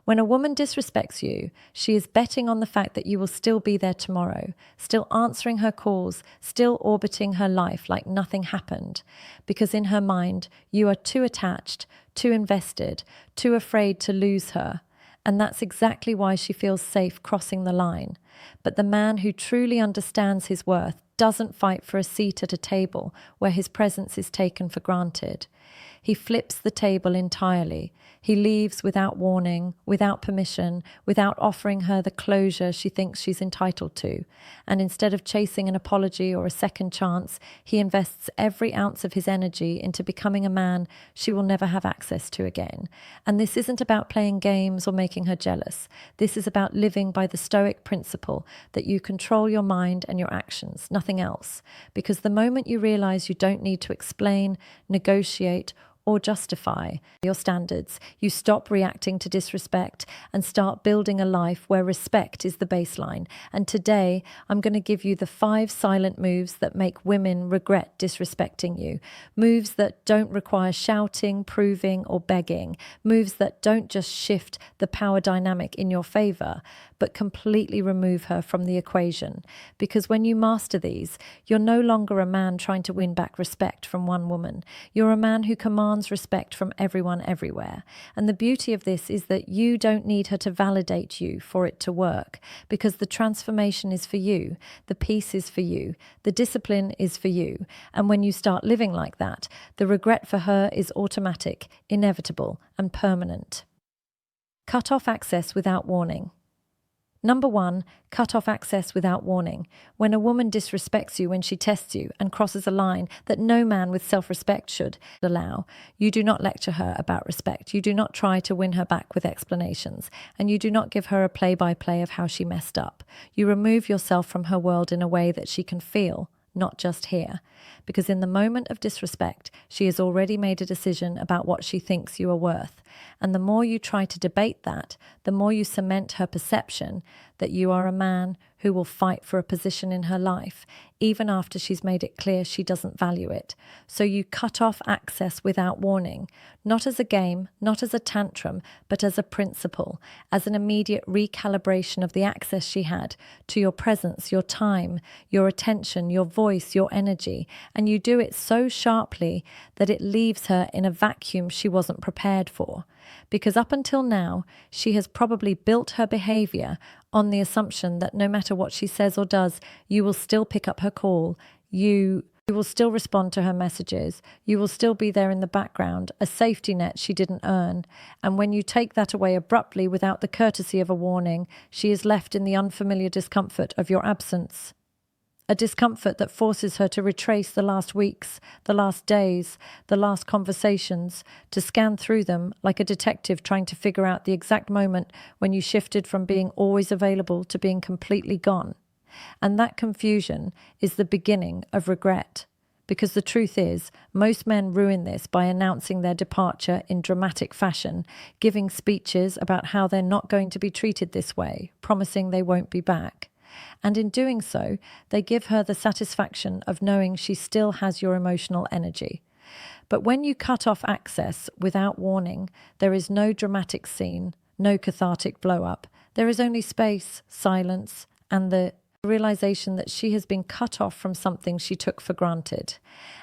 When a woman disrespects you, she is betting on the fact that you will still be there tomorrow, still answering her calls, still orbiting her life like nothing happened. Because in her mind, you are too attached, too invested, too afraid to lose her. And that's exactly why she feels safe crossing the line. But the man who truly understands his worth doesn't fight for a seat at a table where his presence is taken for granted. He flips the table entirely. He leaves without warning, without permission, without offering her the closure she thinks she's entitled to. And instead of chasing an apology or a second chance, he invests every ounce of his energy into becoming a man she will never have access to again. And this isn't about playing games or making her jealous. This is about living by the Stoic principle that you control your mind and your actions, nothing else. Because the moment you realize you don't need to explain, negotiate, or justify your standards, you stop reacting to disrespect and start building a life where respect is the baseline. And today, I'm going to give you the 5 silent moves that make women regret disrespecting you. Moves that don't require shouting, proving, or begging. Moves that don't just shift the power dynamic in your favor, but completely remove her from the equation. Because when you master these, you're no longer a man trying to win back respect from one woman. You're a man who commands respect from everyone everywhere. And the beauty of this is that you don't need her to validate you for it to work, because the transformation is for you, the peace is for you, the discipline is for you. And when you start living like that, the regret for her is automatic, inevitable, and permanent. Cut off access without warning. Number 1, cut off access without warning. When a woman disrespects you when she tests you and crosses a line that no man with self-respect should allow, you do not lecture her about respect. You do not try to win her back with explanations, and you do not give her a play-by-play of how she messed up. You remove yourself from her world in a way that she can feel, not just hear. Because in the moment of disrespect, she has already made a decision about what she thinks you are worth. And the more you try to debate that, the more you cement her perception that you are a man who will fight for a position in her life, even after she's made it clear she doesn't value it. So you cut off access without warning, not as a game, not as a tantrum, but as a principle, as an immediate recalibration of the access she had to your presence, your time, your attention, your voice, your energy. And you do it so sharply that it leaves her in a vacuum she wasn't prepared for. Because up until now, she has probably built her behavior on the assumption that no matter what she says or does, you will still pick up her call, you will still respond to her messages, you will still be there in the background, a safety net she didn't earn. And when you take that away abruptly without the courtesy of a warning, she is left in the unfamiliar discomfort of your absence. A discomfort that forces her to retrace the last weeks, the last days, the last conversations, to scan through them like a detective trying to figure out the exact moment when you shifted from being always available to being completely gone. And that confusion is the beginning of regret. Because the truth is, most men ruin this by announcing their departure in dramatic fashion, giving speeches about how they're not going to be treated this way, promising they won't be back. And in doing so, they give her the satisfaction of knowing she still has your emotional energy. But when you cut off access without warning, there is no dramatic scene, no cathartic blow-up. There is only space, silence, and the realization that she has been cut off from something she took for granted.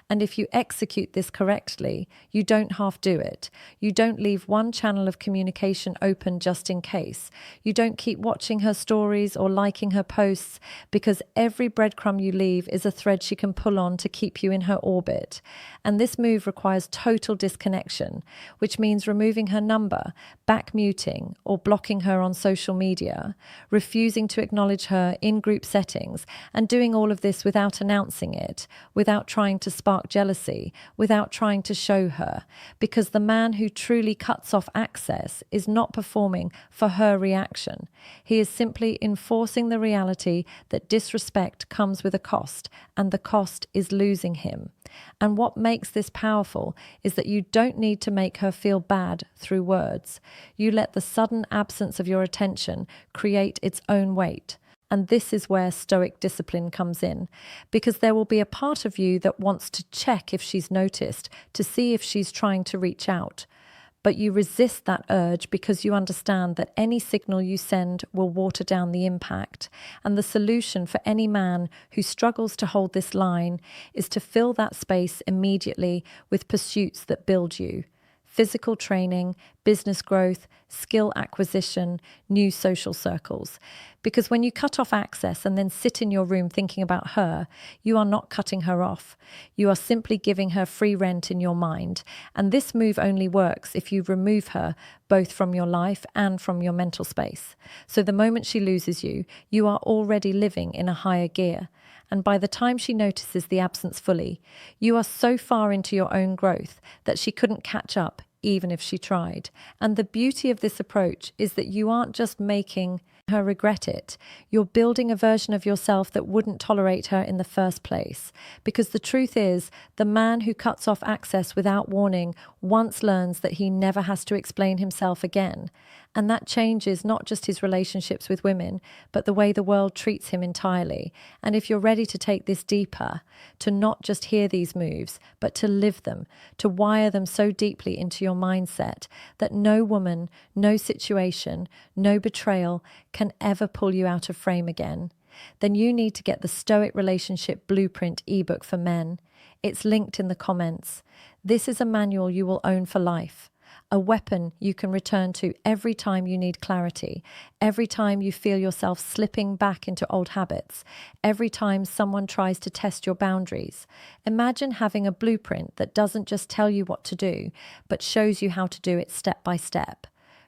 And if you execute this correctly, you don't half do it. You don't leave one channel of communication open just in case. You don't keep watching her stories or liking her posts, because every breadcrumb you leave is a thread she can pull on to keep you in her orbit. And this move requires total disconnection, which means removing her number, backmuting, or blocking her on social media, refusing to acknowledge her in group settings, and doing all of this without announcing it, without trying to spark jealousy, without trying to show her. Because the man who truly cuts off access is not performing for her reaction. He is simply enforcing the reality that disrespect comes with a cost, and the cost is losing him. And what makes this powerful is that you don't need to make her feel bad through words. You let the sudden absence of your attention create its own weight. And this is where Stoic discipline comes in, because there will be a part of you that wants to check if she's noticed, to see if she's trying to reach out. but you resist that urge because you understand that any signal you send will water down the impact. And the solution for any man who struggles to hold this line is to fill that space immediately with pursuits that build you. Physical training, business growth, skill acquisition, new social circles. Because when you cut off access and then sit in your room thinking about her, you are not cutting her off. You are simply giving her free rent in your mind. And this move only works if you remove her both from your life and from your mental space. So the moment she loses you, you are already living in a higher gear. And by the time she notices the absence fully, you are so far into your own growth that she couldn't catch up even if she tried. And the beauty of this approach is that you aren't just making her regret it. You're building a version of yourself that wouldn't tolerate her in the first place. Because the truth is, the man who cuts off access without warning once learns that he never has to explain himself again. And that changes not just his relationships with women, but the way the world treats him entirely. And if you're ready to take this deeper, to not just hear these moves, but to live them, to wire them so deeply into your mindset that no woman, no situation, no betrayal can ever pull you out of frame again, then you need to get the Stoic Relationship Blueprint ebook for men. It's linked in the comments. This is a manual you will own for life. A weapon you can return to every time you need clarity, every time you feel yourself slipping back into old habits, every time someone tries to test your boundaries. Imagine having a blueprint that doesn't just tell you what to do, but shows you how to do it step by step.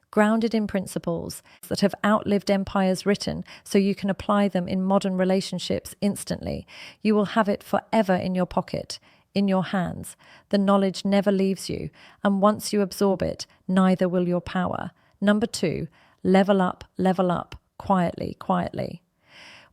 Grounded in principles that have outlived empires written so you can apply them in modern relationships instantly. You will have it forever in your pocket, in your hands. The knowledge never leaves you, and once you absorb it, neither will your power. Number 2, level up, quietly, quietly.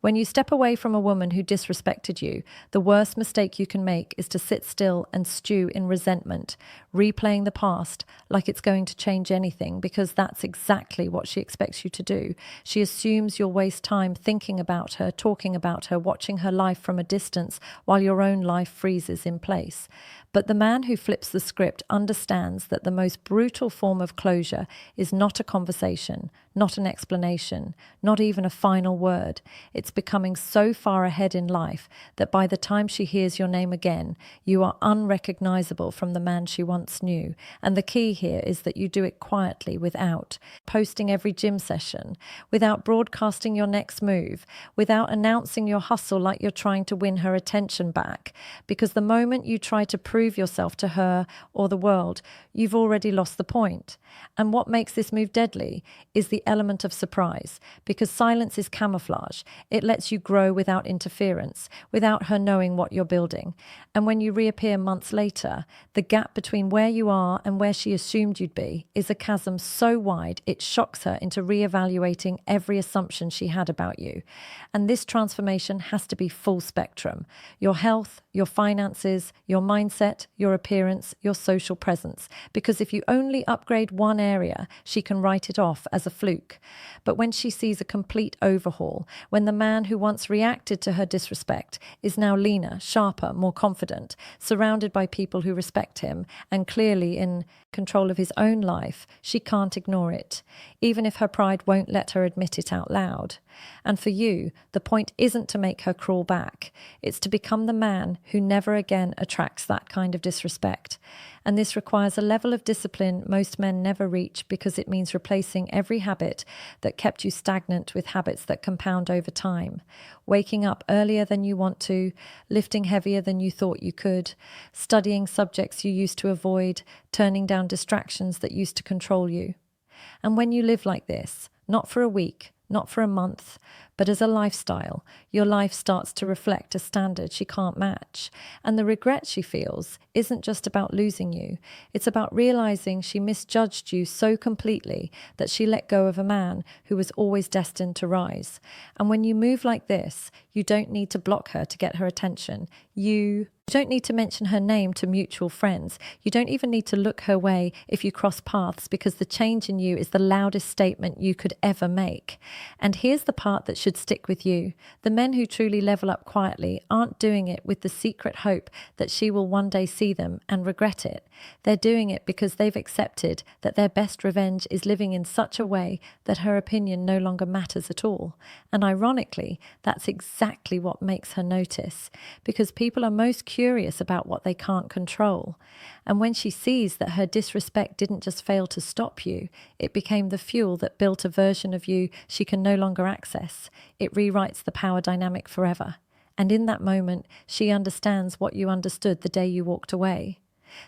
When you step away from a woman who disrespected you, the worst mistake you can make is to sit still and stew in resentment, replaying the past like it's going to change anything, because that's exactly what she expects you to do. She assumes you'll waste time thinking about her, talking about her, watching her life from a distance while your own life freezes in place. But the man who flips the script understands that the most brutal form of closure is not a conversation, not an explanation, not even a final word. It's becoming so far ahead in life that by the time she hears your name again, you are unrecognizable from the man she once knew. And the key here is that you do it quietly, without posting every gym session, without broadcasting your next move, without announcing your hustle like you're trying to win her attention back. Because the moment you try to prove yourself to her or the world, you've already lost the point. And what makes this move deadly is the element of surprise, because silence is camouflage. It lets you grow without interference, without her knowing what you're building. And when you reappear months later, the gap between where you are and where she assumed you'd be is a chasm so wide it shocks her into reevaluating every assumption she had about you. And this transformation has to be full spectrum. Your health, your finances, your mindset, your appearance, your social presence. Because if you only upgrade one area, she can write it off as a fluke. But when she sees a complete overhaul, when the man who once reacted to her disrespect is now leaner, sharper, more confident, surrounded by people who respect him, and clearly in control of his own life, she can't ignore it, even if her pride won't let her admit it out loud. And for you, the point isn't to make her crawl back. It's to become the man who never again attracts that kind of disrespect. And this requires a level of discipline most men never reach, because it means replacing every habit that kept you stagnant with habits that compound over time. Waking up earlier than you want to, lifting heavier than you thought you could, studying subjects you used to avoid, turning down distractions that used to control you. And when you live like this, not for a week, not for a month, but as a lifestyle, your life starts to reflect a standard she can't match. And the regret she feels isn't just about losing you. It's about realizing she misjudged you so completely that she let go of a man who was always destined to rise. And when you move like this, you don't need to block her to get her attention. You don't need to mention her name to mutual friends. You don't even need to look her way if you cross paths, because the change in you is the loudest statement you could ever make. And here's the part that should stick with you. The men who truly level up quietly aren't doing it with the secret hope that she will one day see them and regret it. They're doing it because they've accepted that their best revenge is living in such a way that her opinion no longer matters at all. And ironically, that's exactly what makes her notice, because people are most curious about what they can't control. And when she sees that her disrespect didn't just fail to stop you, it became the fuel that built a version of you she can no longer access. It rewrites the power dynamic forever. And in that moment, she understands what you understood the day you walked away.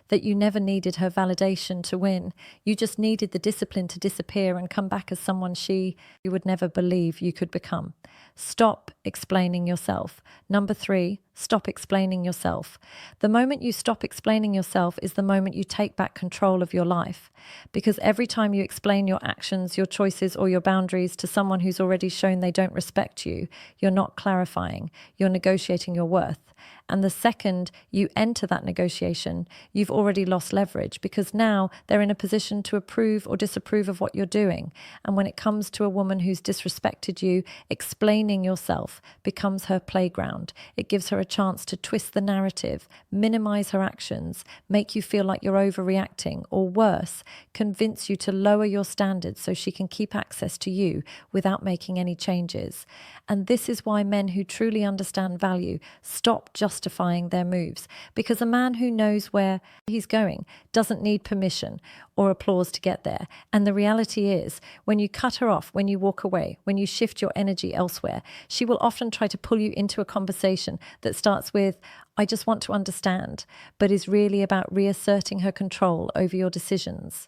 That you never needed her validation to win. You just needed the discipline to disappear and come back as someone you would never believe you could become. Stop explaining yourself. Number 3, stop explaining yourself. The moment you stop explaining yourself is the moment you take back control of your life. Because every time you explain your actions, your choices, or your boundaries to someone who's already shown they don't respect you, you're not clarifying, you're negotiating your worth. And the second you enter that negotiation, you've already lost leverage, because now they're in a position to approve or disapprove of what you're doing. And when it comes to a woman who's disrespected you, explaining yourself becomes her playground. It gives her a chance to twist the narrative, minimize her actions, make you feel like you're overreacting, or worse, convince you to lower your standards so she can keep access to you without making any changes. And this is why men who truly understand value stop justifying their moves, because a man who knows where he's going doesn't need permission or applause to get there. And the reality is, when you cut her off, when you walk away, when you shift your energy elsewhere, she will often try to pull you into a conversation that starts with, "I just want to understand," but is really about reasserting her control over your decisions.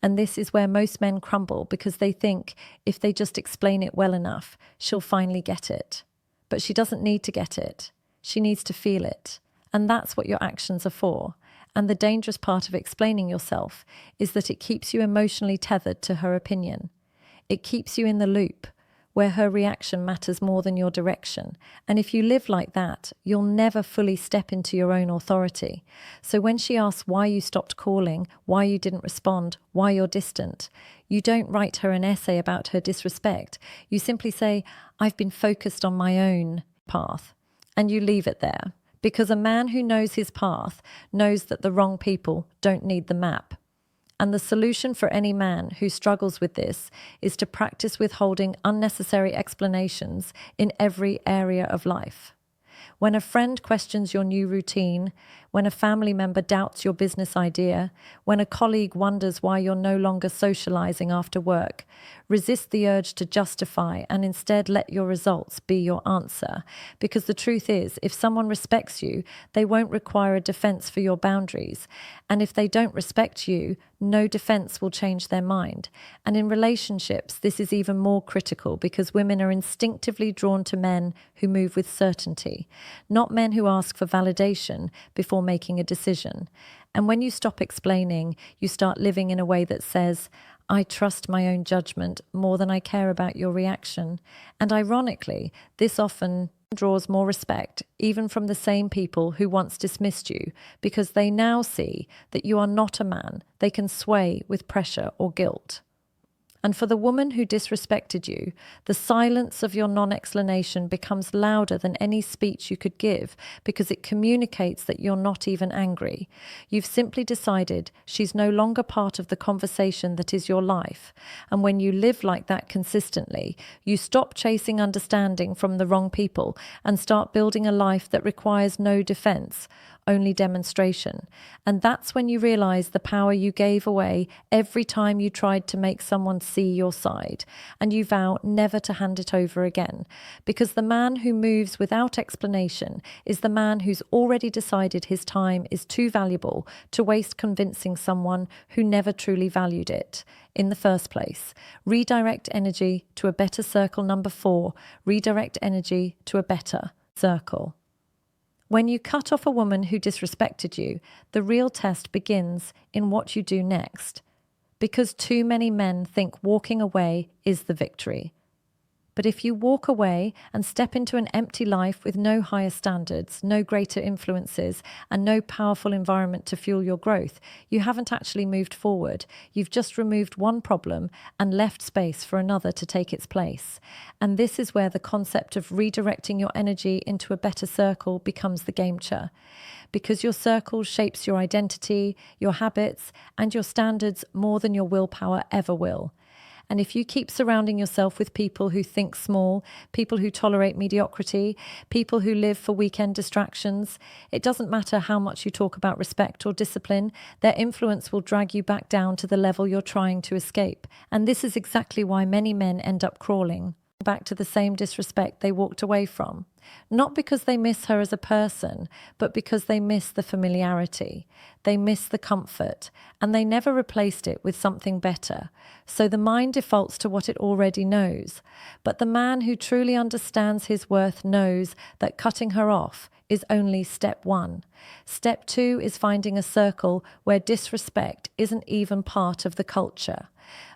And this is where most men crumble, because they think if they just explain it well enough, she'll finally get it. But she doesn't need to get it. She needs to feel it. And that's what your actions are for. And the dangerous part of explaining yourself is that it keeps you emotionally tethered to her opinion. It keeps you in the loop, where her reaction matters more than your direction. And if you live like that, you'll never fully step into your own authority. So when she asks why you stopped calling, why you didn't respond, why you're distant, you don't write her an essay about her disrespect. You simply say, "I've been focused on my own path." And you leave it there. Because a man who knows his path knows that the wrong people don't need the map. And the solution for any man who struggles with this is to practice withholding unnecessary explanations in every area of life. When a friend questions your new routine, when a family member doubts your business idea, when a colleague wonders why you're no longer socializing after work, resist the urge to justify and instead let your results be your answer. Because the truth is, if someone respects you, they won't require a defense for your boundaries. And if they don't respect you, no defense will change their mind. And in relationships, this is even more critical, because women are instinctively drawn to men who move with certainty, not men who ask for validation before making a decision. And when you stop explaining, you start living in a way that says, "I trust my own judgment more than I care about your reaction." And ironically, this often draws more respect, even from the same people who once dismissed you, because they now see that you are not a man they can sway with pressure or guilt. And for the woman who disrespected you, the silence of your non-explanation becomes louder than any speech you could give, because it communicates that you're not even angry. You've simply decided she's no longer part of the conversation that is your life. And when you live like that consistently, you stop chasing understanding from the wrong people and start building a life that requires no defense, only demonstration. And that's when you realize the power you gave away every time you tried to make someone see your side, and you vow never to hand it over again. Because the man who moves without explanation is the man who's already decided his time is too valuable to waste convincing someone who never truly valued it in the first place. Redirect energy to a better circle. Number 4, redirect energy to a better circle. When you cut off a woman who disrespected you, the real test begins in what you do next. Because too many men think walking away is the victory. But if you walk away and step into an empty life with no higher standards, no greater influences, and no powerful environment to fuel your growth, you haven't actually moved forward. You've just removed one problem and left space for another to take its place. And this is where the concept of redirecting your energy into a better circle becomes the game changer. Because your circle shapes your identity, your habits, and your standards more than your willpower ever will. And if you keep surrounding yourself with people who think small, people who tolerate mediocrity, people who live for weekend distractions, it doesn't matter how much you talk about respect or discipline, their influence will drag you back down to the level you're trying to escape. And this is exactly why many men end up crawling back to the same disrespect they walked away from. Not because they miss her as a person, but because they miss the familiarity. They miss the comfort, and they never replaced it with something better. So the mind defaults to what it already knows. But the man who truly understands his worth knows that cutting her off is only step one. Step two is finding a circle where disrespect isn't even part of the culture.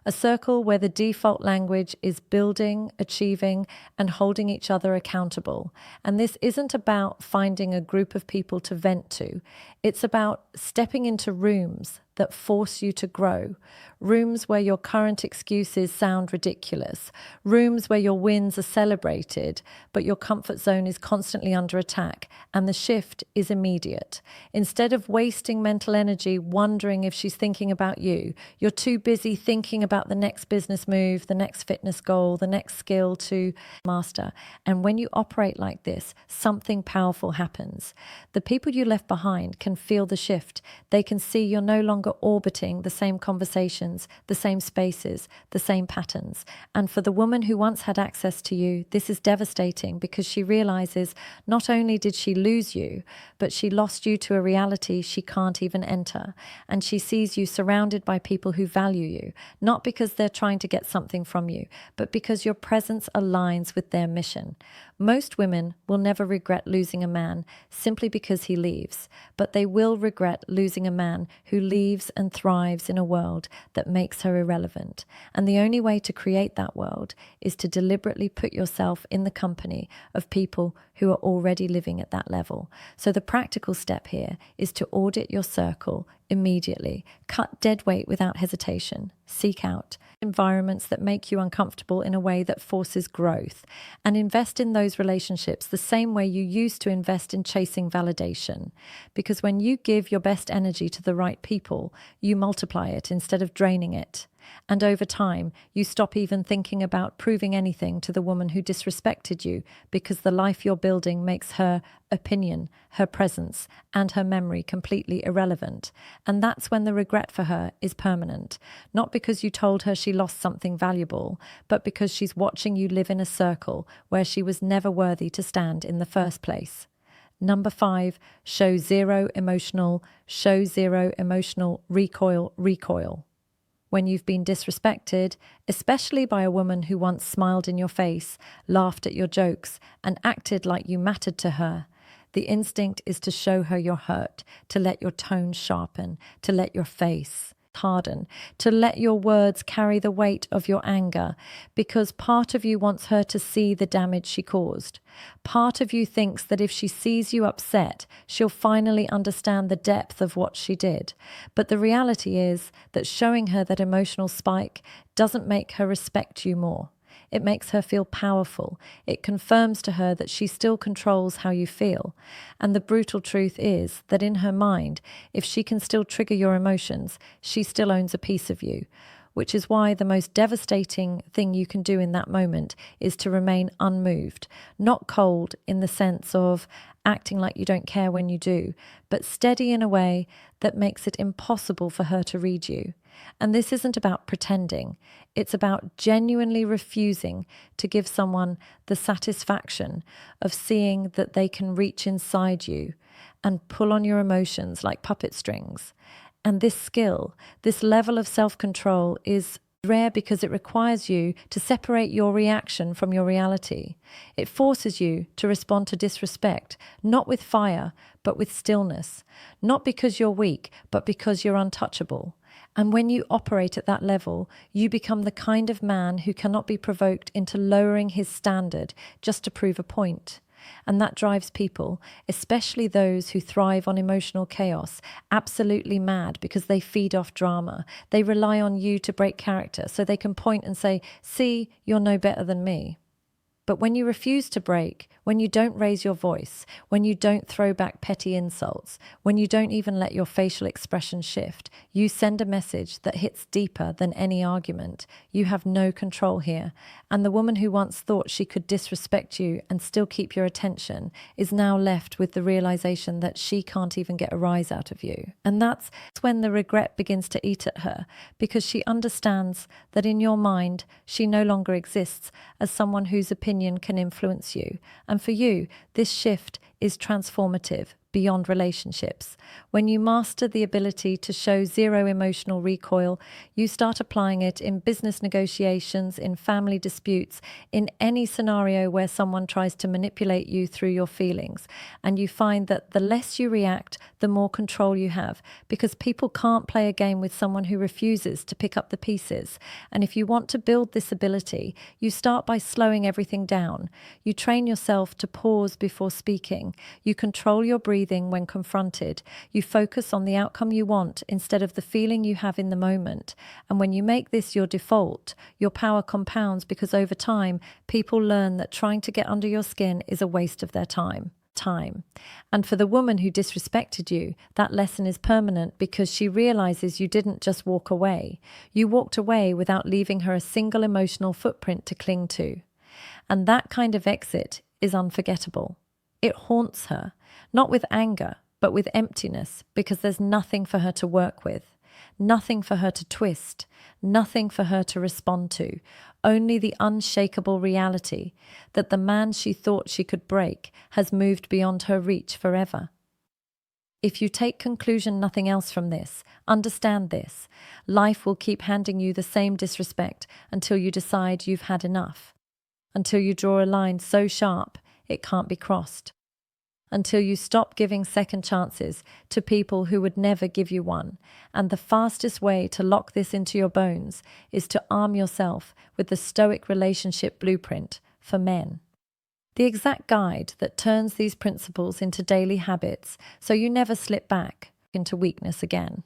A circle where the default language is building, achieving, and holding each other accountable. And this isn't about finding a group of people to vent to. It's about stepping into rooms that force you to grow. Rooms where your current excuses sound ridiculous. Rooms where your wins are celebrated, but your comfort zone is constantly under attack, and the shift is immediate. Instead of wasting mental energy wondering if she's thinking about you, you're too busy thinking about the next business move, the next fitness goal, the next skill to master. And when you operate like this, something powerful happens. The people you left behind can feel the shift. They can see you're no longer orbiting the same conversations, the same spaces, the same patterns. And for the woman who once had access to you, this is devastating because she realizes not only did she lose you, but she lost you to a reality she can't even enter. And she sees you surrounded by people who value you, not because they're trying to get something from you, but because your presence aligns with their mission. Most women will never regret losing a man simply because he leaves, but they will regret losing a man who leaves and thrives in a world that makes her irrelevant. And the only way to create that world is to deliberately put yourself in the company of people who are already living at that level. So the practical step here is to audit your circle immediately. Cut dead weight without hesitation. Seek out environments that make you uncomfortable in a way that forces growth, and invest in those relationships the same way you used to invest in chasing validation. Because when you give your best energy to the right people, you multiply it instead of draining it. And over time, you stop even thinking about proving anything to the woman who disrespected you, because the life you're building makes her opinion, her presence, and her memory completely irrelevant. And that's when the regret for her is permanent. Not because you told her she lost something valuable, but because she's watching you live in a circle where she was never worthy to stand in the first place. Number 5, show zero emotional recoil. When you've been disrespected, especially by a woman who once smiled in your face, laughed at your jokes, and acted like you mattered to her, the instinct is to show her you're hurt, to let your tone sharpen, to let your face harden, to let your words carry the weight of your anger, because part of you wants her to see the damage she caused. Part of you thinks that if she sees you upset, she'll finally understand the depth of what she did. But the reality is that showing her that emotional spike doesn't make her respect you more. It makes her feel powerful. It confirms to her that she still controls how you feel. And the brutal truth is that in her mind, if she can still trigger your emotions, she still owns a piece of you. Which is why the most devastating thing you can do in that moment is to remain unmoved, not cold in the sense of acting like you don't care when you do, but steady in a way that makes it impossible for her to read you. And this isn't about pretending. It's about genuinely refusing to give someone the satisfaction of seeing that they can reach inside you and pull on your emotions like puppet strings. And this skill, this level of self-control is rare because it requires you to separate your reaction from your reality. It forces you to respond to disrespect, not with fire, but with stillness. Not because you're weak, but because you're untouchable. And when you operate at that level, you become the kind of man who cannot be provoked into lowering his standard just to prove a point. And that drives people, especially those who thrive on emotional chaos, absolutely mad because they feed off drama. They rely on you to break character so they can point and say, "See, you're no better than me." But when you refuse to break, when you don't raise your voice, when you don't throw back petty insults, when you don't even let your facial expression shift, you send a message that hits deeper than any argument. You have no control here. And the woman who once thought she could disrespect you and still keep your attention is now left with the realization that she can't even get a rise out of you. And that's when the regret begins to eat at her, because she understands that in your mind, she no longer exists as someone whose opinion can influence you. And for you, this shift is transformative beyond relationships. When you master the ability to show zero emotional recoil, you start applying it in business negotiations, in family disputes, in any scenario where someone tries to manipulate you through your feelings. And you find that the less you react, the more control you have, because people can't play a game with someone who refuses to pick up the pieces. And if you want to build this ability, you start by slowing everything down. You train yourself to pause before speaking. You control your breathing when confronted. You focus on the outcome you want instead of the feeling you have in the moment. And when you make this your default, your power compounds, because over time, people learn that trying to get under your skin is a waste of their time. And for the woman who disrespected you, that lesson is permanent, because she realizes you didn't just walk away. You walked away without leaving her a single emotional footprint to cling to. And that kind of exit is unforgettable. It haunts her, not with anger, but with emptiness, because there's nothing for her to work with, nothing for her to twist, nothing for her to respond to, only the unshakable reality that the man she thought she could break has moved beyond her reach forever. If you take conclusion nothing else from this, understand this: life will keep handing you the same disrespect until you decide you've had enough, until you draw a line so sharp it can't be crossed, until you stop giving second chances to people who would never give you one. And the fastest way to lock this into your bones is to arm yourself with the Stoic relationship blueprint for men. The exact guide that turns these principles into daily habits so you never slip back into weakness again.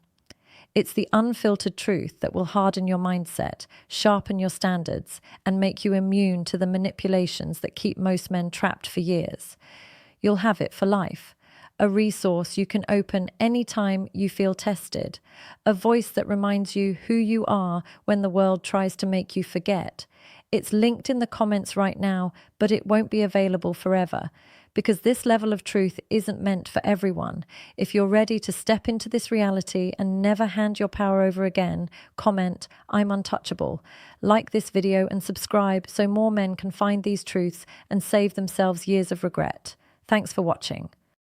It's the unfiltered truth that will harden your mindset, sharpen your standards, and make you immune to the manipulations that keep most men trapped for years. You'll have it for life. A resource you can open anytime you feel tested. A voice that reminds you who you are when the world tries to make you forget. It's linked in the comments right now, but it won't be available forever, because this level of truth isn't meant for everyone. If you're ready to step into this reality and never hand your power over again, comment, "I'm untouchable." Like this video and subscribe so more men can find these truths and save themselves years of regret. Thanks for watching.